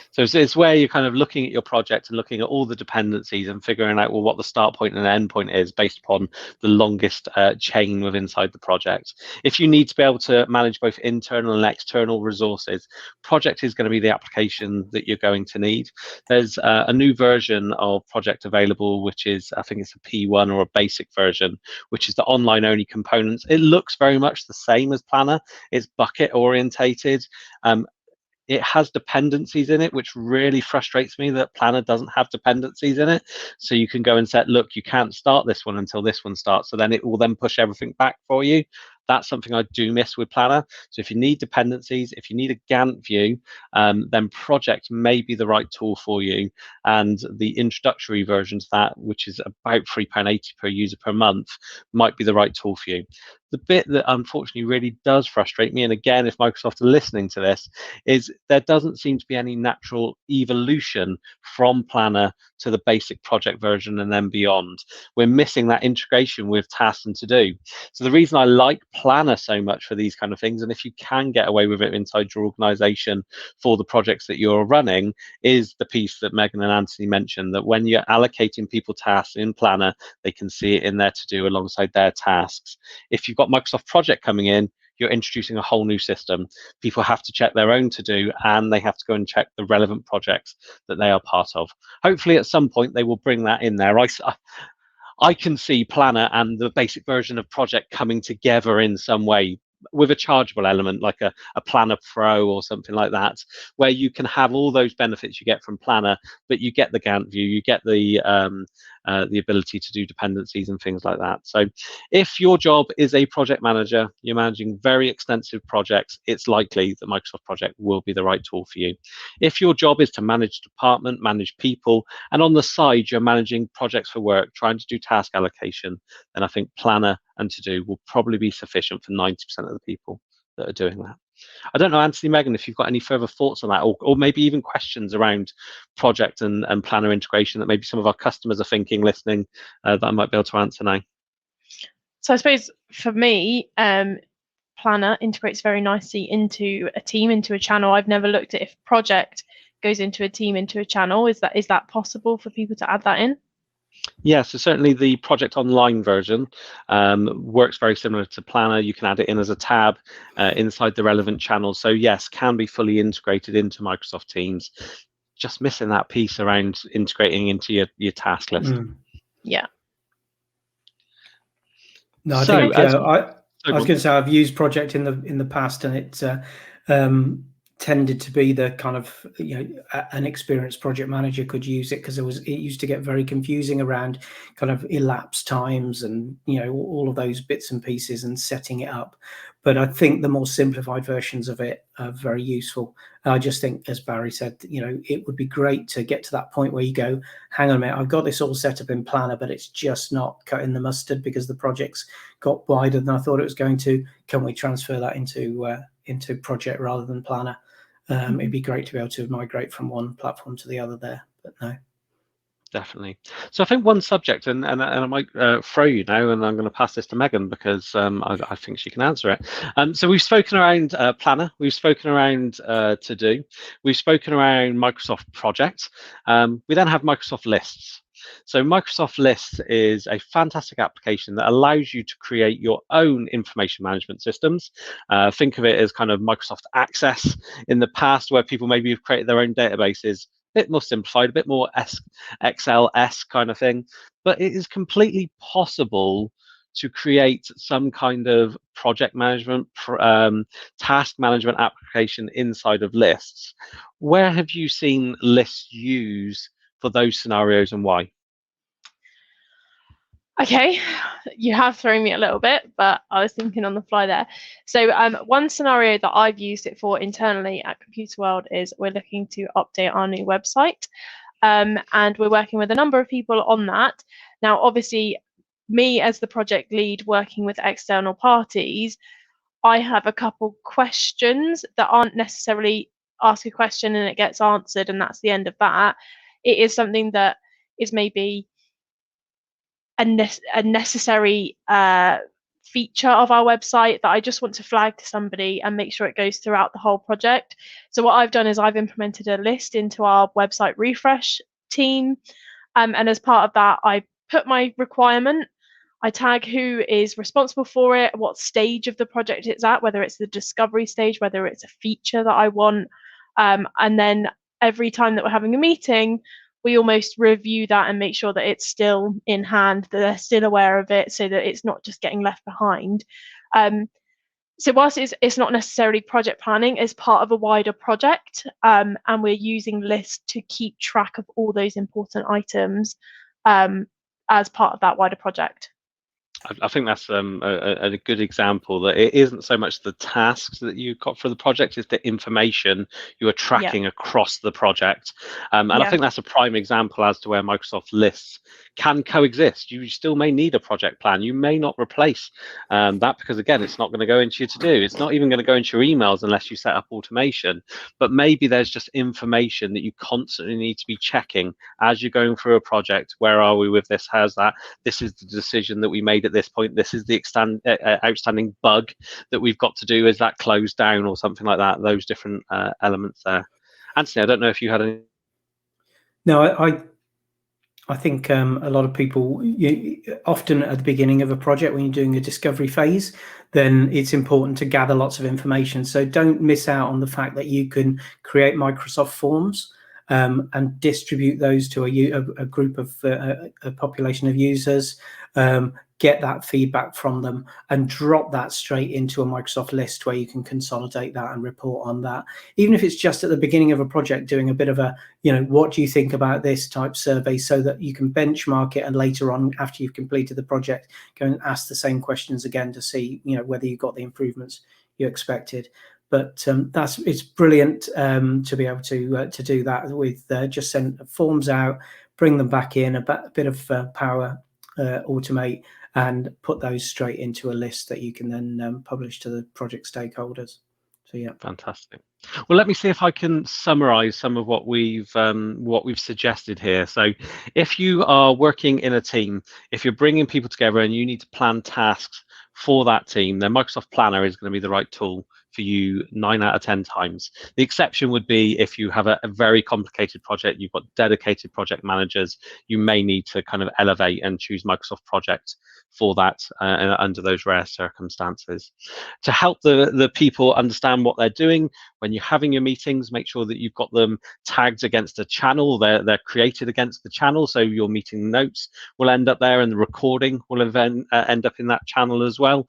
So it's where you're kind of looking at your project and looking at all the dependencies and figuring out, well, what the start point and end point is based upon the longest chain within inside the project. If you need to be able to manage both internal and external resources, project is going to be the application that you're going to need. There's a new version of project available, which is, I think it's a P1 or a basic version, which is the online only components. It looks very much the same as Planner. It's bucket orientated. It has dependencies in it, which really frustrates me that Planner doesn't have dependencies in it. So you can go and set, look, you can't start this one until this one starts. So then it will then push everything back for you. That's something I do miss with Planner. So if you need dependencies, if you need a Gantt view, then Project may be the right tool for you. And the introductory version to that, which is about £3.80 per user per month, might be the right tool for you. The bit that unfortunately really does frustrate me, and again, if Microsoft are listening to this, is there doesn't seem to be any natural evolution from Planner to the basic project version and then beyond. We're missing that integration with tasks and to do. So the reason I like Planner so much for these kind of things, and if you can get away with it inside your organization for the projects that you're running, is the piece that Megan and Anthony mentioned, that when you're allocating people tasks in Planner, they can see it in there to do alongside their tasks. If you've got Microsoft Project coming in, you're introducing a whole new system. People have to check their own to-do, and they have to go and check the relevant projects that they are part of. Hopefully at some point they will bring that in there. I can see Planner and the basic version of Project coming together in some way with a chargeable element like a Planner Pro or something like that, where you can have all those benefits you get from Planner, but you get the Gantt view, you get the ability to do dependencies and things like that. So if your job is a project manager, you're managing very extensive projects, it's likely that Microsoft Project will be the right tool for you. If your job is to manage department, manage people, and on the side you're managing projects for work, trying to do task allocation, then I think Planner and To Do will probably be sufficient for 90% of the people that are doing that. I don't know, Anthony, Megan, if you've got any further thoughts on that, or maybe even questions around project and Planner integration that maybe some of our customers are thinking, listening, that I might be able to answer now. So I suppose for me, Planner integrates very nicely into a team, into a channel. I've never looked at if project goes into a team, into a channel. Is that possible for people to add that in? Yeah, so certainly the Project Online version works very similar to Planner. You can add it in as a tab inside the relevant channels. So yes, can be fully integrated into Microsoft Teams. Just missing that piece around integrating into your task list. Yeah. No, I think I was going to say I've used Project in the past, and it's tended to be the kind of, an experienced project manager could use it, because it used to get very confusing around kind of elapsed times and all of those bits and pieces and setting it up. But I think the more simplified versions of it are very useful. I just think, as Barry said, it would be great to get to that point where you go, hang on a minute, I've got this all set up in Planner, but it's just not cutting the mustard because the project's got wider than I thought it was going to. Can we transfer that into Project rather than Planner? It'd be great to be able to migrate from one platform to the other there, but no. Definitely. So I think one subject, and I might throw you now, and I'm going to pass this to Megan because I think she can answer it. So we've spoken around Planner, we've spoken around To Do, we've spoken around Microsoft Project. We then have Microsoft Lists. So Microsoft Lists is a fantastic application that allows you to create your own information management systems. Think of it as kind of Microsoft Access in the past, where people maybe have created their own databases. Bit more simplified, a bit more Excel-esque kind of thing, but it is completely possible to create some kind of project management, task management application inside of Lists. Where have you seen Lists used for those scenarios, and why? Okay, you have thrown me a little bit, but I was thinking on the fly there. So one scenario that I've used it for internally at Computer World is we're looking to update our new website, and we're working with a number of people on that. Now, obviously, me as the project lead working with external parties, I have a couple questions that aren't necessarily ask a question and it gets answered and that's the end of that. It is something that is maybe a necessary feature of our website that I just want to flag to somebody and make sure it goes throughout the whole project. So what I've done is I've implemented a list into our website refresh team. And as part of that, I put my requirement, I tag who is responsible for it, what stage of the project it's at, whether it's the discovery stage, whether it's a feature that I want. And then every time that we're having a meeting, we almost review that and make sure that it's still in hand, that they're still aware of it, so that it's not just getting left behind. So whilst it's not necessarily project planning, it's part of a wider project, and we're using lists to keep track of all those important items as part of that wider project. I think that's a good example that it isn't so much the tasks that you've got for the project, it's the information you are tracking across the project. And I think that's a prime example as to where Microsoft lists can coexist. You still may need a project plan. You may not replace that because, again, it's not going to go into your to-do. It's not even going to go into your emails unless you set up automation. But maybe there's just information that you constantly need to be checking as you're going through a project. Where are we with this? How's that? This is the decision that we made at this point. This is the outstanding bug that we've got to do. Is that closed down or something like that? Those different elements there. Anthony, I don't know if you had any. No, I think a lot of people, often at the beginning of a project, when you're doing a discovery phase, then it's important to gather lots of information. So don't miss out on the fact that you can create Microsoft forms and distribute those to a group of a population of users, get that feedback from them, and drop that straight into a Microsoft list where you can consolidate that and report on that. Even if it's just at the beginning of a project, doing a bit of a, what do you think about this type survey, so that you can benchmark it, and later on, after you've completed the project, go and ask the same questions again to see, whether you got the improvements you expected. But it's brilliant to be able to do that with just send forms out, bring them back in, a bit of Power Automate, and put those straight into a list that you can then publish to the project stakeholders. So yeah, fantastic. Well, let me see if I can summarize some of what we've suggested here. So if you are working in a team, if you're bringing people together and you need to plan tasks for that team, then Microsoft Planner is going to be the right tool for you 9 out of 10 times. The exception would be if you have a very complicated project, you've got dedicated project managers, you may need to kind of elevate and choose Microsoft Project for that under those rare circumstances. To help the people understand what they're doing, when you're having your meetings, make sure that you've got them tagged against a channel. They're created against the channel, so your meeting notes will end up there and the recording will end up in that channel as well.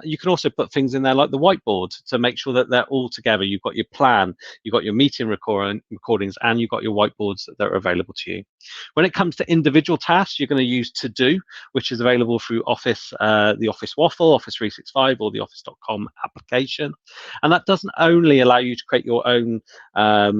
You can also put things in there like the whiteboard to make sure that they're all together. You've got your plan, you've got your meeting recordings, and you've got your whiteboards that are available to you. When it comes to individual tasks, you're going to use To Do, which is available through Office, the Office Waffle, Office 365, or the Office.com application. And that doesn't only allow you to create your own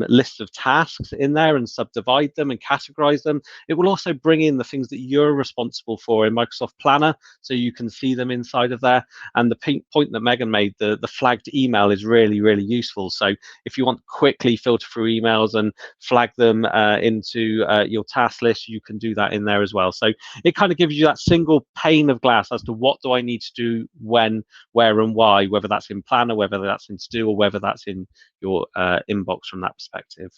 list of tasks in there and subdivide them and categorize them, it will also bring in the things that you're responsible for in Microsoft Planner, so you can see them inside of there. And the point that Megan made, the flagged email, is really, really useful. So if you want to quickly filter through emails and flag them into your task list, you can do that in there as well. So it kind of gives you that single pane of glass as to what do I need to do, when, where, and why, whether that's in Planner, whether that's in To Do, or whether that's in your inbox from that perspective.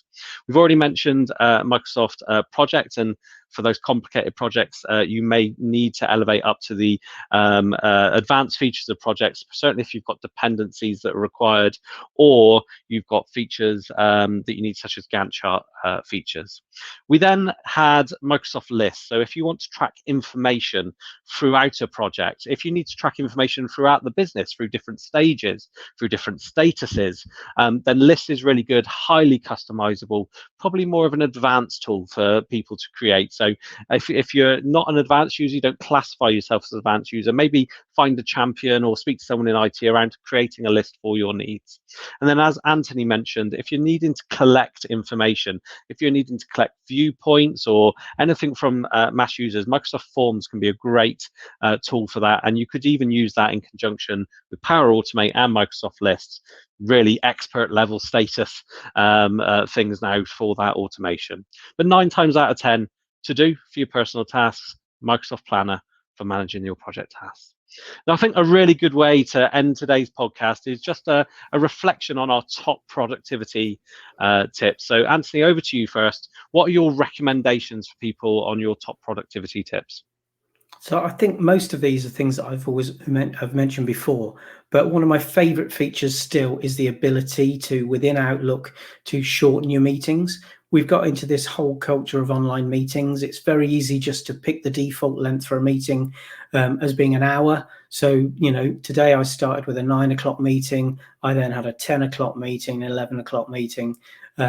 We've already mentioned Microsoft Project, and for those complicated projects, you may need to elevate up to the advanced features of projects, certainly if you've got dependencies that are required, or you've got features that you need, such as Gantt chart features. We then had Microsoft Lists. So if you want to track information throughout a project, if you need to track information throughout the business, through different stages, through different statuses, then Lists is really good, highly customizable, probably more of an advanced tool for people to create. So if you're not an advanced user, you don't classify yourself as an advanced user, maybe find a champion or speak to someone in IT around creating a list for your needs. And then, as Anthony mentioned, if you're needing to collect information, if you're needing to collect viewpoints or anything from mass users, Microsoft Forms can be a great tool for that. And you could even use that in conjunction with Power Automate and Microsoft Lists. Really expert level status things now for that automation. But 9 times out of 10, To Do for your personal tasks, Microsoft Planner for managing your project tasks. Now, I think a really good way to end today's podcast is just a reflection on our top productivity tips. So, Anthony, over to you first. What are your recommendations for people on your top productivity tips? So I think most of these are things that I've mentioned before, but one of my favorite features still is the ability to, within Outlook, to shorten your meetings. We've got into this whole culture of online meetings. It's very easy just to pick the default length for a meeting as being an hour. So, today I started with a 9 o'clock meeting. I then had a 10 o'clock meeting, an 11 o'clock meeting. We had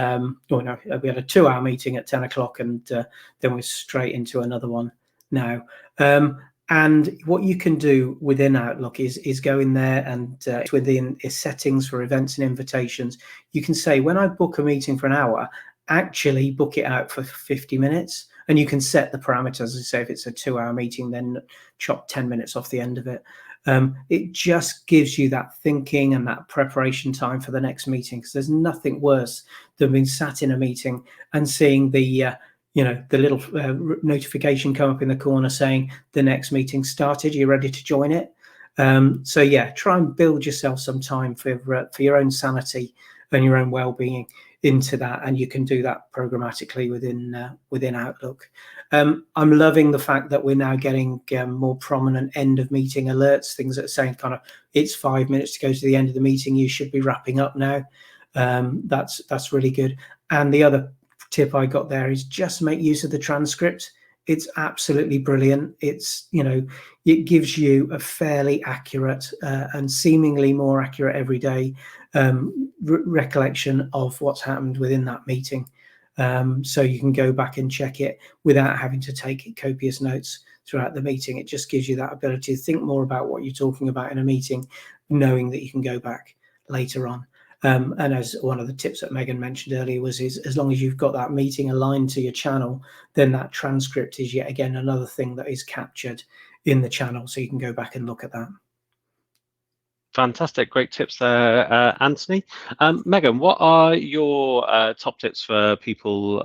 a 2-hour meeting at 10 o'clock, and then we're straight into another one now. And what you can do within Outlook is go in there, and within settings for events and invitations, you can say, when I book a meeting for an hour, actually book it out for 50 minutes. And you can set the parameters and say, if it's a 2-hour meeting, then chop 10 minutes off the end of it. It just gives you that thinking and that preparation time for the next meeting, because there's nothing worse than being sat in a meeting and seeing the little notification come up in the corner saying the next meeting started. You're ready to join it. So yeah, try and build yourself some time for your own sanity and your own well-being into that, and you can do that programmatically within Outlook. I'm loving the fact that we're now getting more prominent end of meeting alerts, things that are saying kind of, it's 5 minutes to go to the end of the meeting, you should be wrapping up now. That's really good. And the other tip I got there is just make use of the transcript. It's absolutely brilliant. It gives you a fairly accurate and seemingly more accurate every day recollection of what's happened within that meeting. So you can go back and check it without having to take copious notes throughout the meeting. It just gives you that ability to think more about what you're talking about in a meeting, knowing that you can go back later on. And as one of the tips that Megan mentioned earlier is as long as you've got that meeting aligned to your channel, then that transcript is yet again another thing that is captured in the channel, so you can go back and look at that. Fantastic, great tips there, Anthony. Megan, what are your top tips for people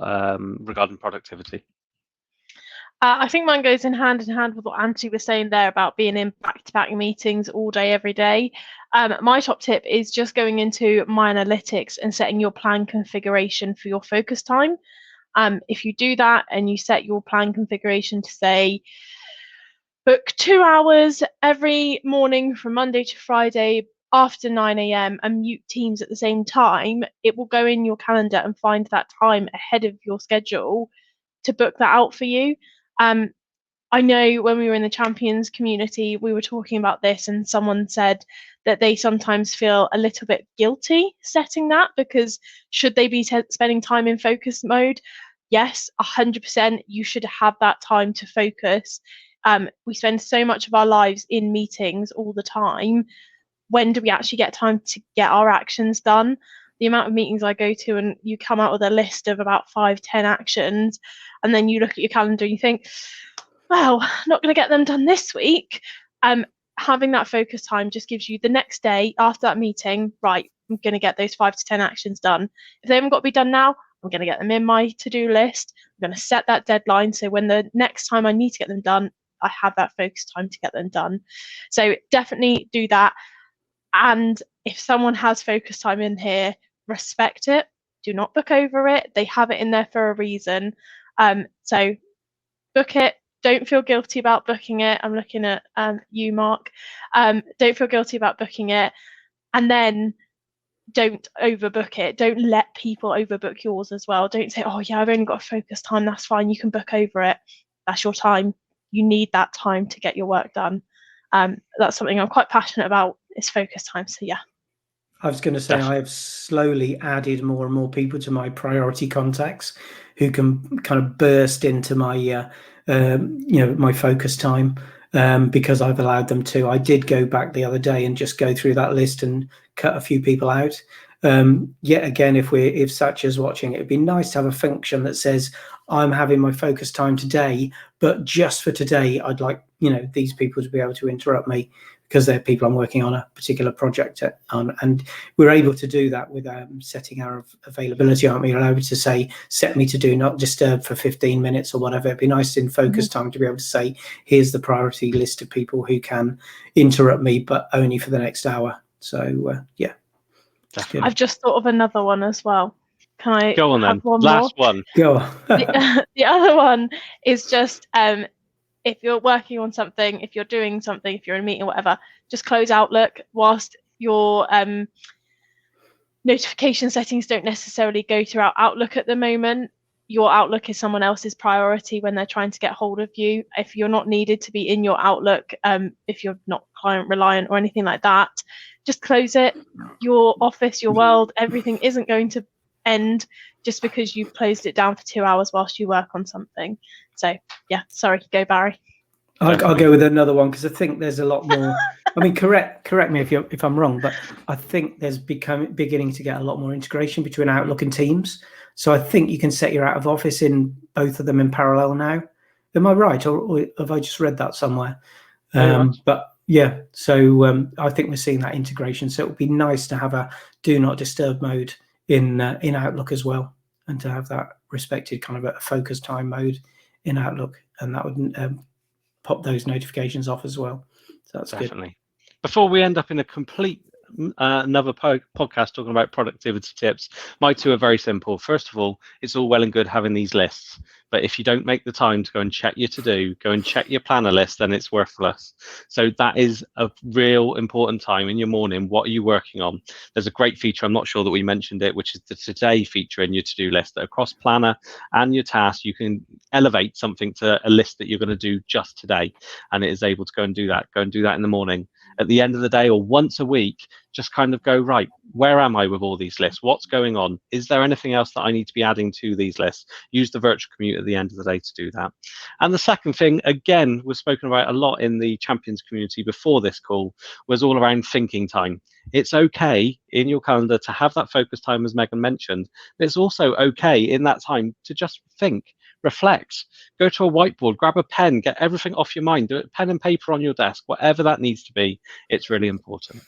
regarding productivity? I think mine goes in hand with what Anthony was saying there about being in back-to-back meetings all day, every day. My top tip is just going into My Analytics and setting your plan configuration for your focus time. If you do that and you set your plan configuration to say, book 2 hours every morning from Monday to Friday after 9 a.m. and mute Teams at the same time, it will go in your calendar and find that time ahead of your schedule to book that out for you. I know when we were in the Champions community, we were talking about this, and someone said that they sometimes feel a little bit guilty setting that, because should they be spending time in focus mode? Yes, 100%. You should have that time to focus. We spend so much of our lives in meetings all the time. When do we actually get time to get our actions done? The amount of meetings I go to, and you come out with a list of about 5-10 actions, and then you look at your calendar and you think, well, not going to get them done this week. Having that focus time just gives you the next day after that meeting, right, I'm going to get those 5 to 10 actions done. If they haven't got to be done now, I'm going to get them in my to-do list. I'm going to set that deadline, so when the next time I need to get them done, I have that focus time to get them done. So definitely do that. And if someone has focus time in here, respect it. Do not book over it. They have it in there for a reason. So book it. Don't feel guilty about booking it. I'm looking at you, Mark. Don't feel guilty about booking it. And then don't overbook it. Don't let people overbook yours as well. Don't say, oh yeah, I've only got a focus time. That's fine. You can book over it. That's your time. You need that time to get your work done. That's something I'm quite passionate about, is focus time. So yeah. I was going to say, I have slowly added more and more people to my priority contacts who can kind of burst into my, my focus time, because I've allowed them to. I did go back the other day and just go through that list and cut a few people out. Yet again, if Satcha's watching, it'd be nice to have a function that says, I'm having my focus time today, but just for today, I'd like, these people to be able to interrupt me, because they're people I'm working on a particular project on. And we're able to do that with setting our availability, aren't we? We're able to say, set me to do not disturb for 15 minutes or whatever. It'd be nice in focus time to be able to say, here's the priority list of people who can interrupt me, but only for the next hour. So yeah. Definitely. I've just thought of another one as well. Can I go on have then? one Last more? one. Go on. The other one is just if you're working on something, if you're doing something, if you're in a meeting or whatever, just close Outlook whilst your notification settings don't necessarily go throughout Outlook at the moment. Your Outlook is someone else's priority when they're trying to get hold of you. If you're not needed to be in your Outlook, if you're not client reliant or anything like that, just close it. Your office, your world, everything isn't going to end just because you've closed it down for 2 hours whilst you work on something. So yeah, sorry, go Barry. I'll go with another one because I think there's a lot more. I mean, correct me if I'm wrong, but I think there's beginning to get a lot more integration between Outlook and Teams. So I think you can set your out of office in both of them in parallel now. Am I right, or have I just read that somewhere? Right. But yeah, so I think we're seeing that integration. So it would be nice to have a do not disturb mode in Outlook as well, and to have that respected kind of a focus time mode in Outlook, and that would pop those notifications off as well. So that's Definitely. good. Before we end up in a complete another podcast talking about productivity tips, my two are very simple. First of all, it's all well and good having these lists, but if you don't make the time to go and check your to-do, go and check your planner list, then it's worthless. So that is a real important time in your morning. What are you working on? There's a great feature, I'm not sure that we mentioned it, which is the today feature in your to-do list. That across planner and your task, you can elevate something to a list that you're going to do just today, and it is able to go and do that in the morning. At the end of the day or once a week, just kind of go, right, where am I with all these lists? What's going on? Is there anything else that I need to be adding to these lists? Use the virtual commute at the end of the day to do that. And the second thing, again, we've spoken about a lot in the Champions community before this call, was all around thinking time. It's okay in your calendar to have that focus time, as Megan mentioned, but it's also okay in that time to just think. Reflect, go to a whiteboard, grab a pen, get everything off your mind, do it pen and paper on your desk, whatever that needs to be. It's really important.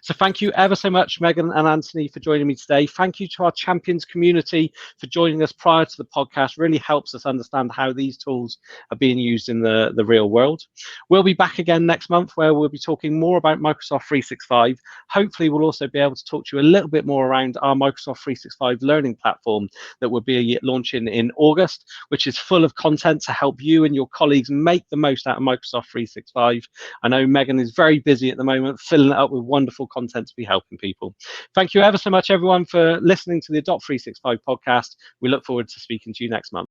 So thank you ever so much, Megan and Anthony, for joining me today. Thank you to our Champions community for joining us prior to the podcast. Really helps us understand how these tools are being used in the real world. We'll be back again next month where we'll be talking more about Microsoft 365. Hopefully, we'll also be able to talk to you a little bit more around our Microsoft 365 learning platform that will be launching in August, which is full of content to help you and your colleagues make the most out of Microsoft 365. I know Megan is very busy at the moment, filling it up with wonderful content to be helping people. Thank you ever so much, everyone, for listening to the Adopt 365 podcast. We look forward to speaking to you next month.